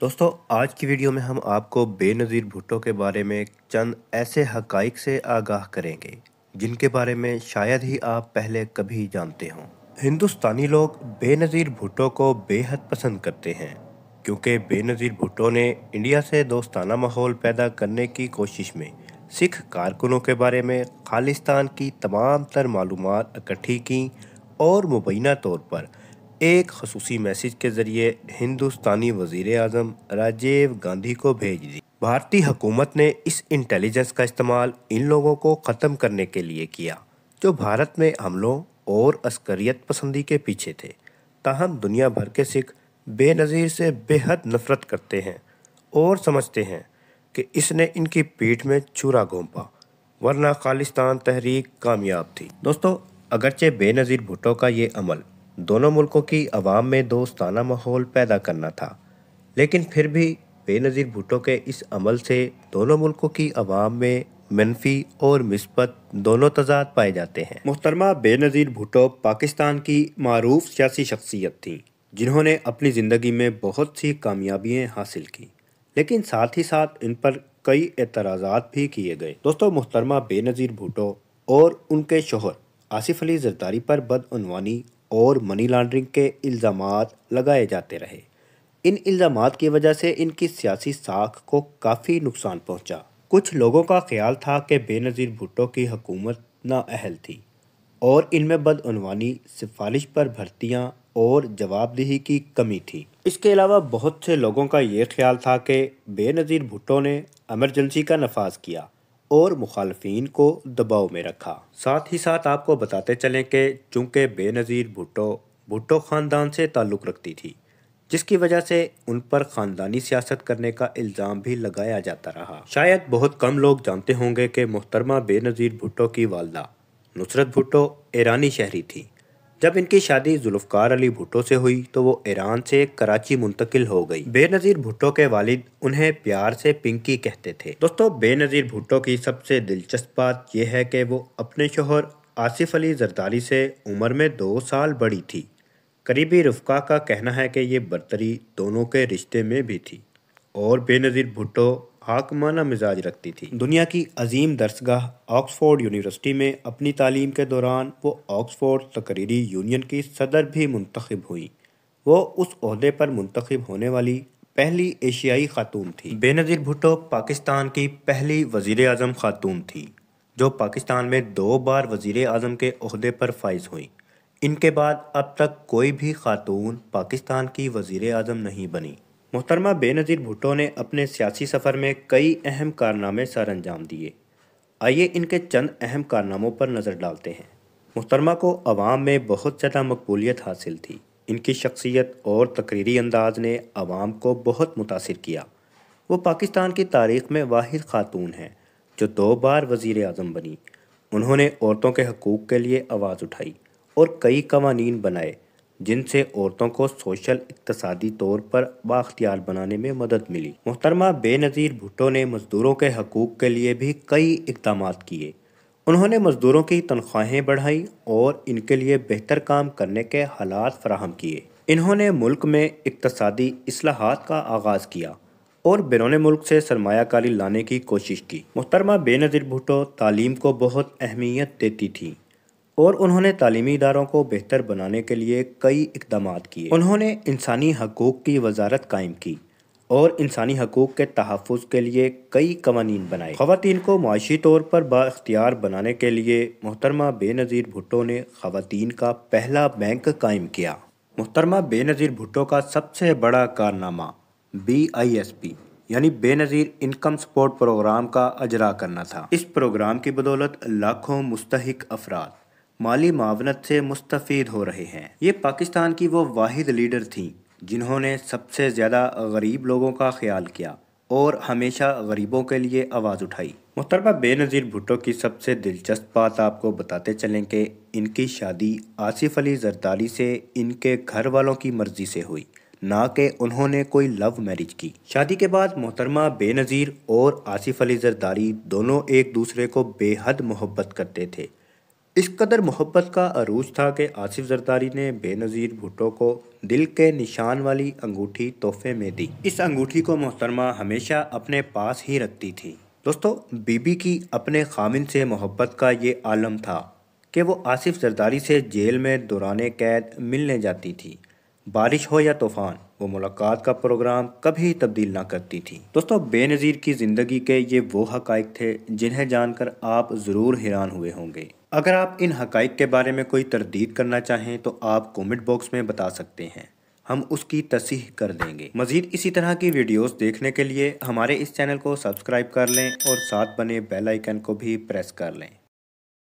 दोस्तों आज की वीडियो में हम आपको बेनज़ीर भुट्टो के बारे में चंद ऐसे हक़ाइक़ से आगाह करेंगे जिनके बारे में शायद ही आप पहले कभी जानते हों। हिंदुस्तानी लोग बेनज़ीर भुट्टो को बेहद पसंद करते हैं क्योंकि बेनज़ीर भुट्टो ने इंडिया से दोस्ताना माहौल पैदा करने की कोशिश में सिख कारकुनों के बारे में खालिस्तान की तमाम तर मालूमात इकट्ठी की और मुबैना तौर पर एक खसूसी मैसेज के ज़रिए हिंदुस्तानी वज़ीर आज़म राजीव गांधी को भेज दी। भारतीय हुकूमत ने इस इंटेलिजेंस का इस्तेमाल इन लोगों को ख़त्म करने के लिए किया जो भारत में हमलों और अस्करियत पसंदी के पीछे थे। ताहम दुनिया भर के सिख बेनज़ीर से बेहद नफ़रत करते हैं और समझते हैं कि इसने इनकी पीठ में छुरा घोंपा, वरना खालिस्तान तहरीक कामयाब थी। दोस्तों, अगरचे बेनज़ीर भुट्टो का ये अमल दोनों मुल्कों की आवाम में दोस्ताना माहौल पैदा करना था, लेकिन फिर भी बेनज़ीर भुट्टो के इस अमल से दोनों मुल्कों की आवाम में मनफी और मिस्बत दोनों तज़ाद पाए जाते हैं। मोहतरमा बेनज़ीर भुट्टो पाकिस्तान की मारूफ सियासी शख्सियत थी जिन्होंने अपनी ज़िंदगी में बहुत सी कामयाबियाँ हासिल की, लेकिन साथ ही साथ इन पर कई एतराज़ात भी किए गए। दोस्तों, मोहतरमा बेनज़ीर भुट्टो और उनके शोहर आसिफ अली ज़रदारी पर बदअनवानी और मनी लॉन्ड्रिंग के इल्ज़ामात लगाए जाते रहे। इन इल्ज़ामात की वजह से इनकी सियासी साख को काफ़ी नुकसान पहुंचा। कुछ लोगों का ख्याल था कि बेनज़ीर भुट्टो की हुकूमत नाअहल थी और इनमें बदअनवानी, सिफारिश पर भर्तियां और जवाबदेही की कमी थी। इसके अलावा बहुत से लोगों का ये ख्याल था कि बेनज़ीर भुट्टो ने एमरजेंसी का नफाज किया और मुखालफीन को दबाव में रखा। साथ ही साथ आपको बताते चलें कि चूंकि बेनज़ीर भुट्टो ख़ानदान से ताल्लुक़ रखती थी, जिसकी वजह से उन पर ख़ानदानी सियासत करने का इल्ज़ाम भी लगाया जाता रहा। शायद बहुत कम लोग जानते होंगे कि मोहतरमा बेनज़ीर भुट्टो की वालदा नुसरत भुट्टो ईरानी शहरी थी। जब इनकी शादी जुल्फ़कार अली भुट्टो से हुई तो वो ईरान से कराची मुंतकिल हो गई। बेनज़ीर भुट्टो के वालिद उन्हें प्यार से पिंकी कहते थे। दोस्तों, बेनज़ीर भुट्टो की सबसे दिलचस्प बात यह है कि वो अपने शोहर आसिफ अली ज़रदारी से उम्र में 2 साल बड़ी थी। करीबी रफ़्क़ा का कहना है कि ये बरतरी दोनों के रिश्ते में भी थी और बेनज़ीर भुट्टो हाकमाना मिजाज रखती थी। दुनिया की अजीम दरसगाह ऑक्सफोर्ड यूनिवर्सिटी में अपनी तालीम के दौरान वो ऑक्सफोर्ड तकरीरी यूनियन की सदर भी मुंतखब हुई। वो उस ओहदे पर मुंतखब होने वाली पहली एशियाई खातून थी। बेनज़ीर भुट्टो पाकिस्तान की पहली वज़ीर आज़म खातून थी जो पाकिस्तान में 2 बार वज़ीर आज़म के ओहदे पर फाइज हुई। इनके बाद अब तक कोई भी खातून पाकिस्तान की वज़ीर आज़म नहीं बनी। मोहतरमा बेनज़ीर भुट्टो ने अपने सियासी सफ़र में कई अहम कारनामे सर अंजाम दिए। आइए इनके चंद अहम कारनामों पर नज़र डालते हैं। मोहतरमा को अवाम में बहुत ज़्यादा मकबूलियत हासिल थी। इनकी शख्सियत और तकरीरी अंदाज ने अवाम को बहुत मुतासिर किया। वो पाकिस्तान की तारीख़ में वाहिद खातून हैं जो 2 बार वज़ीर आज़म बनी। उन्होंने औरतों के हकूक़ के लिए आवाज़ उठाई और कई कवानीन बनाए जिनसे औरतों को सोशल इक़्तिसादी तौर पर बाख्तियार बनाने में मदद मिली। मोहतरमा बेनज़ीर भुट्टो ने मज़दूरों के हकूक़ के लिए भी कई इक़दामात किए। उन्होंने मज़दूरों की तनख्वाहें बढ़ाई और इनके लिए बेहतर काम करने के हालात फराहम किए। इन्होंने मुल्क में इक़्तिसादी इस्लाहात का आगाज़ किया और बैरून मुल्क से सरमायाकारी लाने की कोशिश की। मोहतरमा बेनज़ीर भुट्टो तालीम को बहुत अहमियत देती थी और उन्होंने तालीमी इदारों को बेहतर बनाने के लिए कई इक़दामात किए। उन्होंने इंसानी हकूक़ की वजारत कायम की और इंसानी हकूक़ के तहफ़्फ़ुज़ के लिए कई कवानीन बनाए। ख़वातीन को माशी तौर पर बाइख्तियार बनाने के लिए मोहतरमा बेनज़ीर भुट्टो ने ख़वातीन का पहला बैंक कायम किया। मोहतरमा बेनज़ीर भुट्टो का सबसे बड़ा कारनामा BISP यानी बेनज़ीर इनकम सपोर्ट प्रोग्राम का अजरा करना था। इस प्रोग्राम की बदौलत लाखों मुस्तहिक अफराद माली मावनत से मुस्तफ़ीद हो रहे हैं। ये पाकिस्तान की वो वाहिद लीडर थीं जिन्होंने सबसे ज़्यादा गरीब लोगों का ख्याल किया और हमेशा गरीबों के लिए आवाज़ उठाई। मोहतरमा बेनज़ीर भुट्टो की सबसे दिलचस्प बात आपको बताते चलें कि इनकी शादी आसिफ अली ज़रदारी से इनके घर वालों की मर्ज़ी से हुई, ना कि उन्होंने कोई लव मैरिज की। शादी के बाद मोहतरमा बेनज़ीर और आसिफ अली ज़रदारी दोनों एक दूसरे को बेहद मोहब्बत करते थे। इस कदर मोहब्बत का अरूज था कि आसिफ जरदारी ने बेनज़ीर भुट्टो को दिल के निशान वाली अंगूठी तोहफे में दी। इस अंगूठी को मोहतरमा हमेशा अपने पास ही रखती थी। दोस्तों, बीबी की अपने खामिन से मोहब्बत का ये आलम था कि वो आसिफ जरदारी से जेल में दौराने कैद मिलने जाती थी। बारिश हो या तूफ़ान, वो मुलाकात का प्रोग्राम कभी तब्दील ना करती थी। दोस्तों, बेनज़ीर की ज़िंदगी के ये वो हक़ाइक़ थे जिन्हें जानकर आप ज़रूर हैरान हुए होंगे। अगर आप इन हक़ाइक़ के बारे में कोई तरदीद करना चाहें तो आप कमेंट बॉक्स में बता सकते हैं, हम उसकी तसीह कर देंगे। मज़ीद इसी तरह की वीडियोस देखने के लिए हमारे इस चैनल को सब्सक्राइब कर लें और साथ बने बेल आइकन को भी प्रेस कर लें।